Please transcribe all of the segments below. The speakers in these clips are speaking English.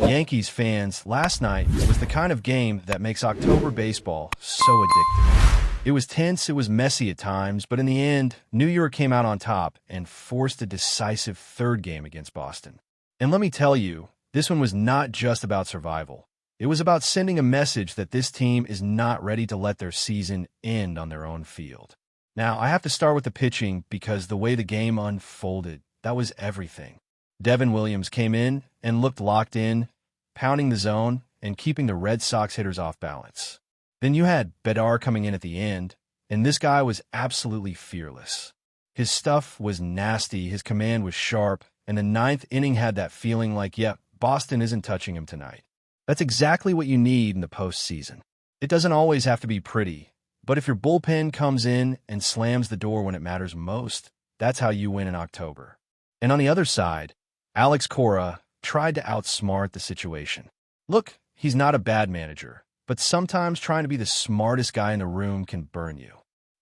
Yankees fans, last night was the kind of game that makes October baseball so addictive. It was tense, it was messy at times, but in the end, New York came out on top and forced a decisive third game against Boston. And let me tell you, this one was not just about survival. It was about sending a message that this team is not ready to let their season end on their own field. Now, I have to start with the pitching because the way the game unfolded, that was everything. Devin Williams came in and looked locked in, pounding the zone and keeping the Red Sox hitters off balance. Then you had Bedard coming in at the end, and this guy was absolutely fearless. His stuff was nasty, his command was sharp, and the ninth inning had that feeling like, Boston isn't touching him tonight. That's exactly what you need in the postseason. It doesn't always have to be pretty, but if your bullpen comes in and slams the door when it matters most, that's how you win in October. And on the other side, Alex Cora tried to outsmart the situation. Look, he's not a bad manager, but sometimes trying to be the smartest guy in the room can burn you.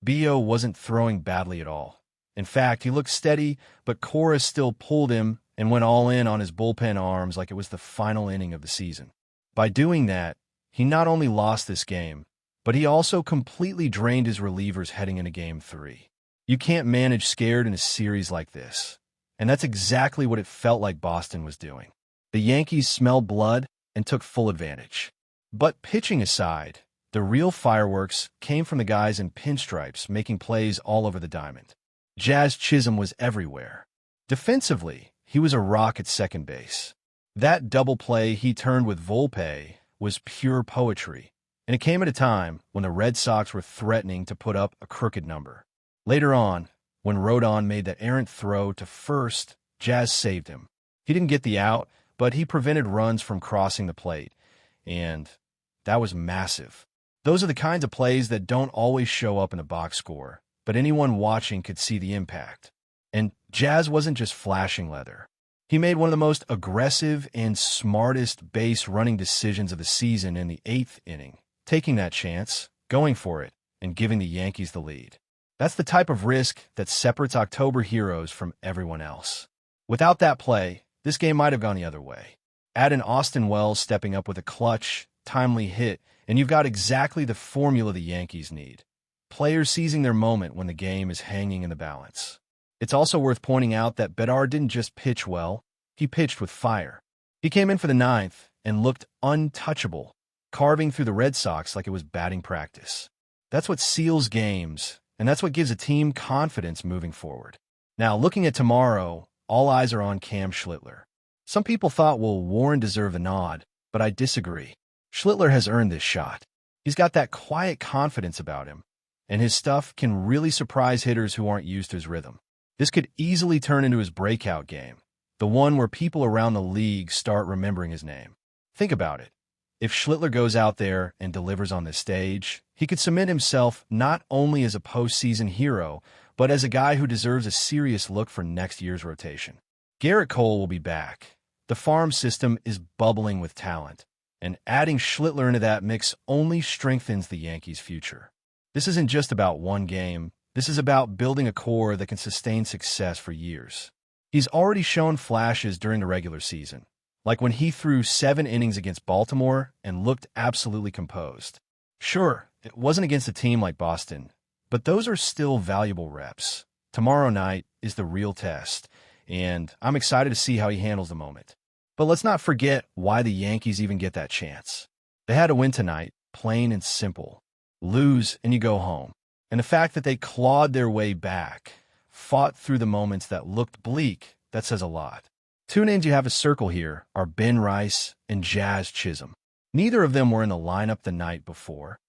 B.O. wasn't throwing badly at all. In fact, he looked steady, but Cora still pulled him and went all in on his bullpen arms like it was the final inning of the season. By doing that, he not only lost this game, but he also completely drained his relievers heading into Game 3. You can't manage scared in a series like this. And that's exactly what it felt like Boston was doing. The Yankees smelled blood and took full advantage. But pitching aside, the real fireworks came from the guys in pinstripes making plays all over the diamond. Jazz Chisholm was everywhere. Defensively, he was a rock at second base. That double play he turned with Volpe was pure poetry, and it came at a time when the Red Sox were threatening to put up a crooked number. Later on, when Rodon made that errant throw to first, Jazz saved him. He didn't get the out, but he prevented runs from crossing the plate, and that was massive. Those are the kinds of plays that don't always show up in the box score, but anyone watching could see the impact. And Jazz wasn't just flashing leather. He made one of the most aggressive and smartest base running decisions of the season in the 8th inning, taking that chance, going for it, and giving the Yankees the lead. That's the type of risk that separates October heroes from everyone else. Without that play, this game might have gone the other way. Add in Austin Wells stepping up with a clutch, timely hit, and you've got exactly the formula the Yankees need. Players seizing their moment when the game is hanging in the balance. It's also worth pointing out that Bedard didn't just pitch well, he pitched with fire. He came in for the 9th and looked untouchable, carving through the Red Sox like it was batting practice. That's what seals games, and that's what gives a team confidence moving forward. Now, looking at tomorrow, all eyes are on Cam Schlittler. Some people thought, Warren deserved the nod, but I disagree. Schlittler has earned this shot. He's got that quiet confidence about him, and his stuff can really surprise hitters who aren't used to his rhythm. This could easily turn into his breakout game, the one where people around the league start remembering his name. Think about it. If Schlittler goes out there and delivers on this stage, he could cement himself not only as a postseason hero, but as a guy who deserves a serious look for next year's rotation. Garrett Cole will be back. The farm system is bubbling with talent, and adding Schlittler into that mix only strengthens the Yankees' future. This isn't just about one game. This is about building a core that can sustain success for years. He's already shown flashes during the regular season, like when he threw 7 innings against Baltimore and looked absolutely composed. Sure, it wasn't against a team like Boston, but those are still valuable reps. Tomorrow night is the real test, and I'm excited to see how he handles the moment. But let's not forget why the Yankees even get that chance. They had to win tonight, plain and simple. Lose and you go home. And the fact that they clawed their way back, fought through the moments that looked bleak, that says a lot. 2 names you have to circle here are Ben Rice and Jazz Chisholm. Neither of them were in the lineup the night before,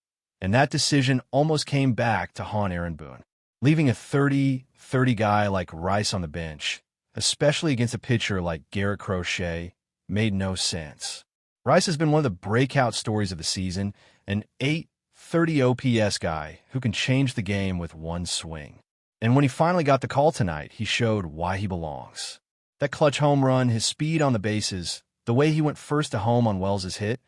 and that decision almost came back to haunt Aaron Boone. Leaving a 30 guy like Rice on the bench, especially against a pitcher like Garrett Crochet, made no sense. Rice has been one of the breakout stories of the season, an 830 OPS guy who can change the game with one swing. And when he finally got the call tonight, he showed why he belongs. That clutch home run, his speed on the bases, the way he went first to home on Wells' hit,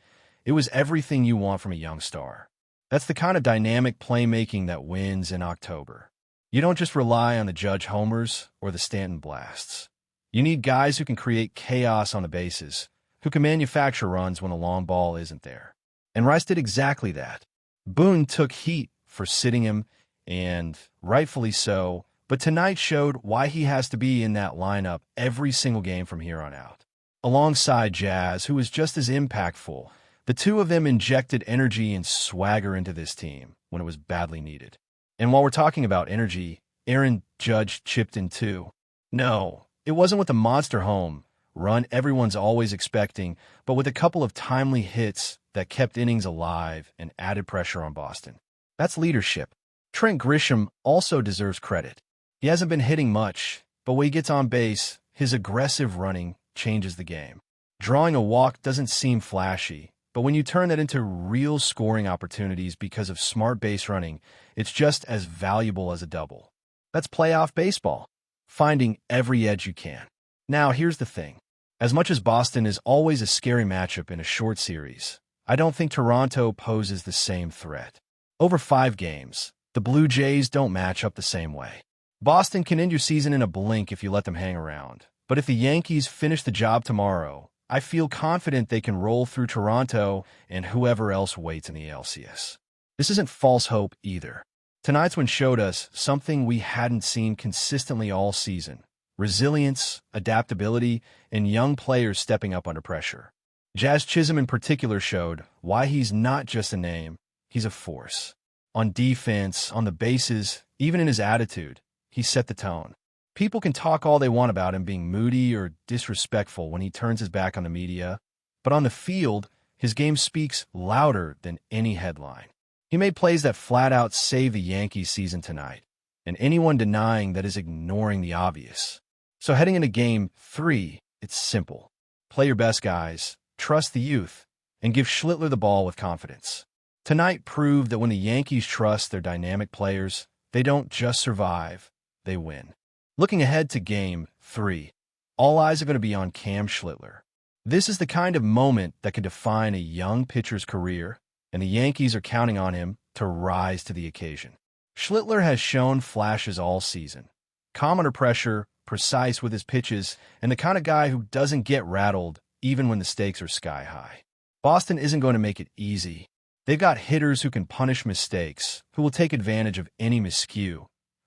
it was everything you want from a young star. That's the kind of dynamic playmaking that wins in October. You don't just rely on the Judge homers or the Stanton blasts. You need guys who can create chaos on the bases, who can manufacture runs when the long ball isn't there. And Rice did exactly that. Boone took heat for sitting him, and rightfully so, but tonight showed why he has to be in that lineup every single game from here on out. Alongside Jazz, who was just as impactful, the two of them injected energy and swagger into this team when it was badly needed. And while we're talking about energy, Aaron Judge chipped in too. No, it wasn't with the monster home run everyone's always expecting, but with a couple of timely hits that kept innings alive and added pressure on Boston. That's leadership. Trent Grisham also deserves credit. He hasn't been hitting much, but when he gets on base, his aggressive running changes the game. Drawing a walk doesn't seem flashy, but when you turn that into real scoring opportunities because of smart base running, it's just as valuable as a double. That's playoff baseball, finding every edge you can. Now, here's the thing. As much as Boston is always a scary matchup in a short series, I don't think Toronto poses the same threat. Over 5 games, the Blue Jays don't match up the same way. Boston can end your season in a blink if you let them hang around. But if the Yankees finish the job tomorrow, I feel confident they can roll through Toronto and whoever else waits in the LCS. This isn't false hope either. Tonight's one showed us something we hadn't seen consistently all season: resilience, adaptability, and young players stepping up under pressure. Jazz Chisholm in particular showed why he's not just a name, he's a force. On defense, on the bases, even in his attitude, he set the tone. People can talk all they want about him being moody or disrespectful when he turns his back on the media, but on the field, his game speaks louder than any headline. He made plays that flat-out saved the Yankees season tonight, and anyone denying that is ignoring the obvious. So heading into Game 3, it's simple. Play your best guys, trust the youth, and give Schlittler the ball with confidence. Tonight proved that when the Yankees trust their dynamic players, they don't just survive, they win. Looking ahead to Game 3, all eyes are going to be on Cam Schlittler. This is the kind of moment that can define a young pitcher's career, and the Yankees are counting on him to rise to the occasion. Schlittler has shown flashes all season. Calm under pressure, precise with his pitches, and the kind of guy who doesn't get rattled even when the stakes are sky high. Boston isn't going to make it easy. They've got hitters who can punish mistakes, who will take advantage of any miscue.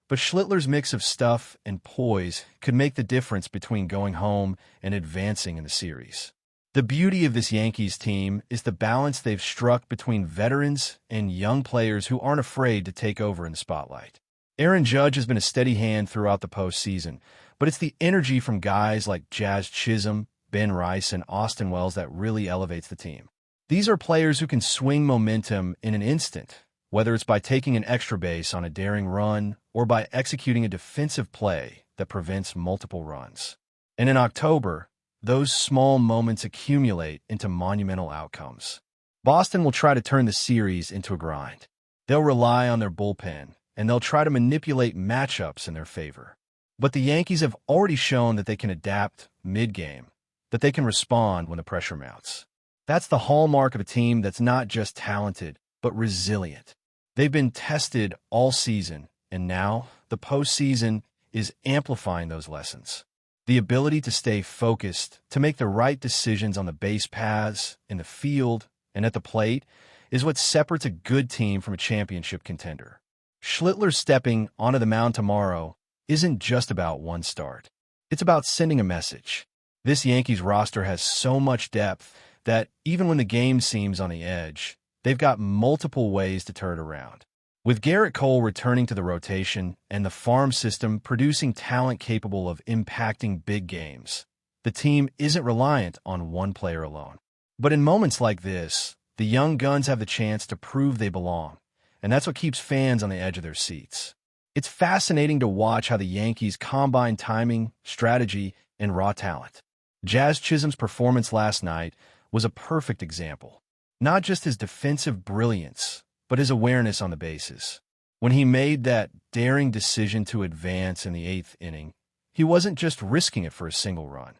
But Schlittler's mix of stuff and poise could make the difference between going home and advancing in the series. The beauty of this Yankees team is the balance they've struck between veterans and young players who aren't afraid to take over in the spotlight. Aaron Judge has been a steady hand throughout the postseason, but it's the energy from guys like Jazz Chisholm, Ben Rice, and Austin Wells that really elevates the team. These are players who can swing momentum in an instant, whether it's by taking an extra base on a daring run or by executing a defensive play that prevents multiple runs. And in October, those small moments accumulate into monumental outcomes. Boston will try to turn the series into a grind. They'll rely on their bullpen, and they'll try to manipulate matchups in their favor. But the Yankees have already shown that they can adapt mid-game, that they can respond when the pressure mounts. That's the hallmark of a team that's not just talented, but resilient. They've been tested all season, and now the postseason is amplifying those lessons. The ability to stay focused, to make the right decisions on the base paths, in the field, and at the plate is what separates a good team from a championship contender. Schlittler stepping onto the mound tomorrow isn't just about one start. It's about sending a message. This Yankees roster has so much depth that even when the game seems on the edge, they've got multiple ways to turn it around. With Garrett Cole returning to the rotation and the farm system producing talent capable of impacting big games, the team isn't reliant on one player alone. But in moments like this, the young guns have the chance to prove they belong, and that's what keeps fans on the edge of their seats. It's fascinating to watch how the Yankees combine timing, strategy, and raw talent. Jazz Chisholm's performance last night was a perfect example. Not just his defensive brilliance, but his awareness on the bases. When he made that daring decision to advance in the 8th inning, he wasn't just risking it for a single run.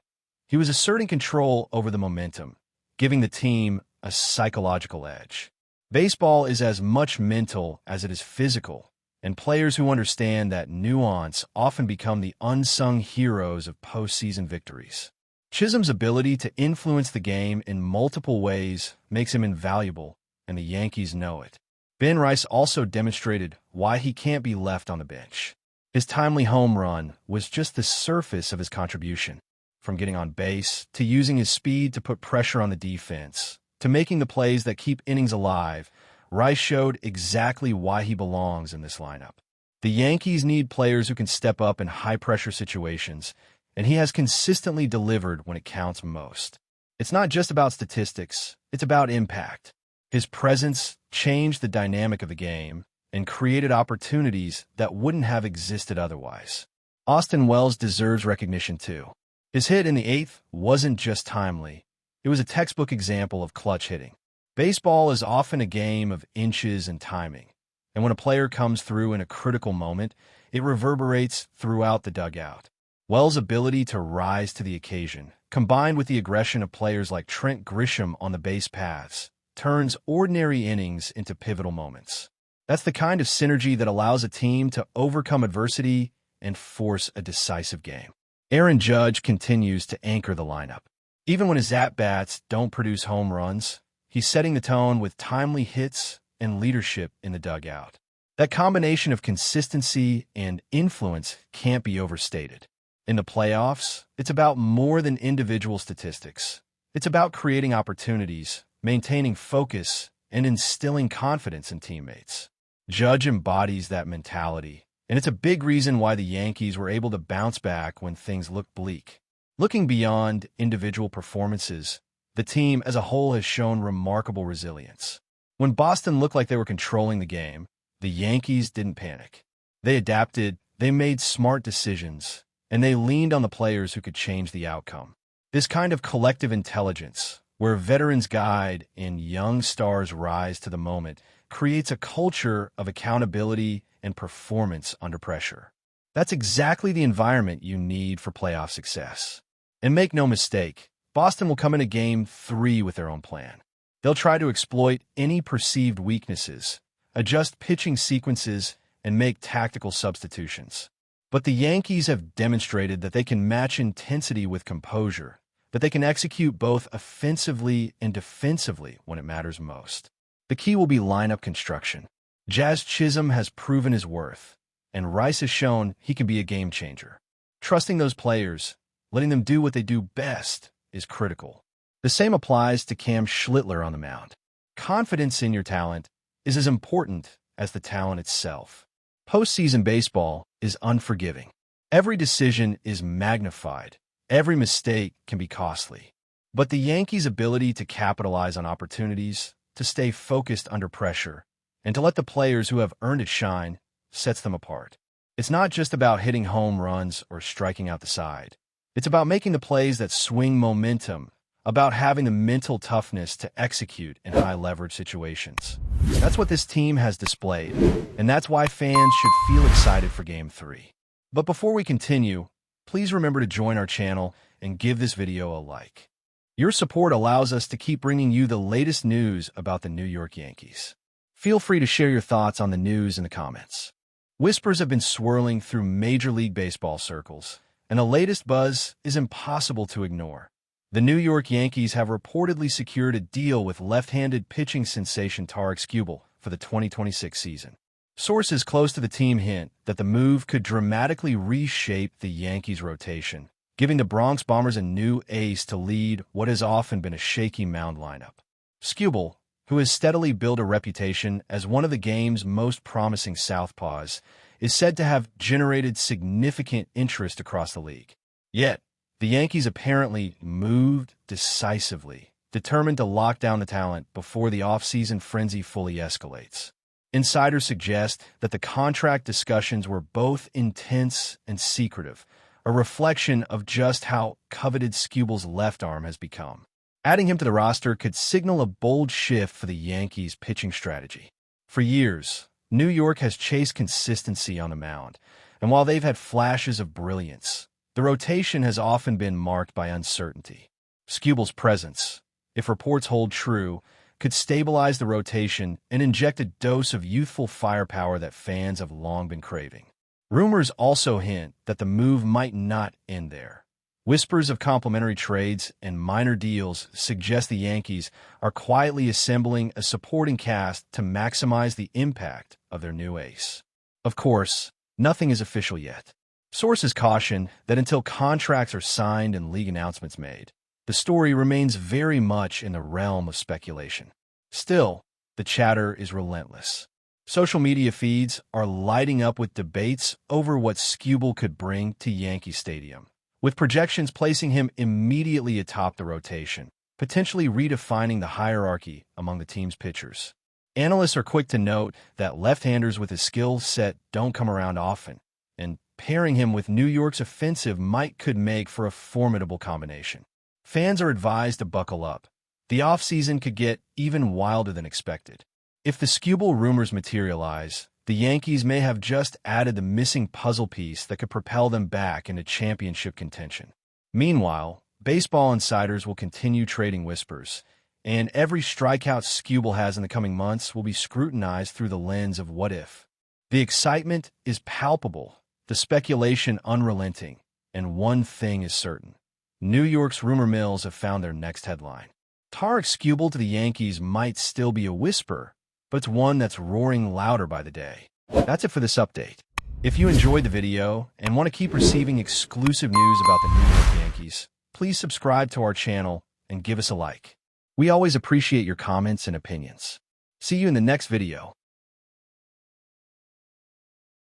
He was asserting control over the momentum, giving the team a psychological edge. Baseball is as much mental as it is physical, and players who understand that nuance often become the unsung heroes of postseason victories. Chisholm's ability to influence the game in multiple ways makes him invaluable, and the Yankees know it. Ben Rice also demonstrated why he can't be left on the bench. His timely home run was just the surface of his contribution. From getting on base, to using his speed to put pressure on the defense, to making the plays that keep innings alive, Rice showed exactly why he belongs in this lineup. The Yankees need players who can step up in high-pressure situations, and he has consistently delivered when it counts most. It's not just about statistics, it's about impact. His presence changed the dynamic of the game and created opportunities that wouldn't have existed otherwise. Austin Wells deserves recognition too. His hit in the eighth wasn't just timely. It was a textbook example of clutch hitting. Baseball is often a game of inches and timing, and when a player comes through in a critical moment, it reverberates throughout the dugout. Wells' ability to rise to the occasion, combined with the aggression of players like Trent Grisham on the base paths, turns ordinary innings into pivotal moments. That's the kind of synergy that allows a team to overcome adversity and force a decisive game. Aaron Judge continues to anchor the lineup. Even when his at-bats don't produce home runs, he's setting the tone with timely hits and leadership in the dugout. That combination of consistency and influence can't be overstated. In the playoffs, it's about more than individual statistics. It's about creating opportunities, maintaining focus, and instilling confidence in teammates. Judge embodies that mentality, and it's a big reason why the Yankees were able to bounce back when things looked bleak. Looking beyond individual performances, the team as a whole has shown remarkable resilience. When Boston looked like they were controlling the game, the Yankees didn't panic. They adapted, they made smart decisions, and they leaned on the players who could change the outcome. This kind of collective intelligence, where veterans guide and young stars rise to the moment, creates a culture of accountability and performance under pressure. That's exactly the environment you need for playoff success. And make no mistake, Boston will come into Game 3 with their own plan. They'll try to exploit any perceived weaknesses, adjust pitching sequences, and make tactical substitutions. But the Yankees have demonstrated that they can match intensity with composure, that they can execute both offensively and defensively when it matters most. The key will be lineup construction. Jazz Chisholm has proven his worth, and Rice has shown he can be a game changer. Trusting those players, letting them do what they do best, is critical. The same applies to Cam Schlittler on the mound. Confidence in your talent is as important as the talent itself. Postseason baseball is unforgiving. Every decision is magnified. Every mistake can be costly. But the Yankees' ability to capitalize on opportunities, to stay focused under pressure, and to let the players who have earned it shine sets them apart. It's not just about hitting home runs or striking out the side. It's about making the plays that swing momentum, about having the mental toughness to execute in high-leverage situations. That's what this team has displayed, and that's why fans should feel excited for Game 3. But before we continue, please remember to join our channel and give this video a like. Your support allows us to keep bringing you the latest news about the New York Yankees. Feel free to share your thoughts on the news in the comments. Whispers have been swirling through Major League Baseball circles, and the latest buzz is impossible to ignore. The New York Yankees have reportedly secured a deal with left-handed pitching sensation TARIK SKUBAL for the 2026 season. Sources close to the team hint that the move could dramatically reshape the Yankees' rotation, giving the Bronx Bombers a new ace to lead what has often been a shaky mound lineup. SKUBAL, who has steadily built a reputation as one of the game's most promising southpaws, is said to have generated significant interest across the league. Yet, the Yankees apparently moved decisively, determined to lock down the talent before the offseason frenzy fully escalates. Insiders suggest that the contract discussions were both intense and secretive, a reflection of just how coveted SKUBAL's left arm has become. Adding him to the roster could signal a bold shift for the Yankees' pitching strategy. For years, New York has chased consistency on the mound, and while they've had flashes of brilliance, the rotation has often been marked by uncertainty. SKUBAL's presence, if reports hold true, could stabilize the rotation and inject a dose of youthful firepower that fans have long been craving. Rumors also hint that the move might not end there. Whispers of complimentary trades and minor deals suggest the Yankees are quietly assembling a supporting cast to maximize the impact of their new ace. Of course, nothing is official yet. Sources caution that until contracts are signed and league announcements made, the story remains very much in the realm of speculation. Still, the chatter is relentless. Social media feeds are lighting up with debates over what SKUBAL could bring to Yankee Stadium, with projections placing him immediately atop the rotation, potentially redefining the hierarchy among the team's pitchers. Analysts are quick to note that left-handers with his skill set don't come around often, and pairing him with New York's offensive might could make for a formidable combination. Fans are advised to buckle up. The offseason could get even wilder than expected. If the SKUBAL rumors materialize, the Yankees may have just added the missing puzzle piece that could propel them back into championship contention. Meanwhile, baseball insiders will continue trading whispers, and every strikeout SKUBAL has in the coming months will be scrutinized through the lens of what if. The excitement is palpable, the speculation unrelenting, and one thing is certain. New York's rumor mills have found their next headline. TARIK SKUBAL to the Yankees might still be a whisper, but it's one that's roaring louder by the day. That's it for this update. If you enjoyed the video and want to keep receiving exclusive news about the New York Yankees, please subscribe to our channel and give us a like. We always appreciate your comments and opinions. See you in the next video.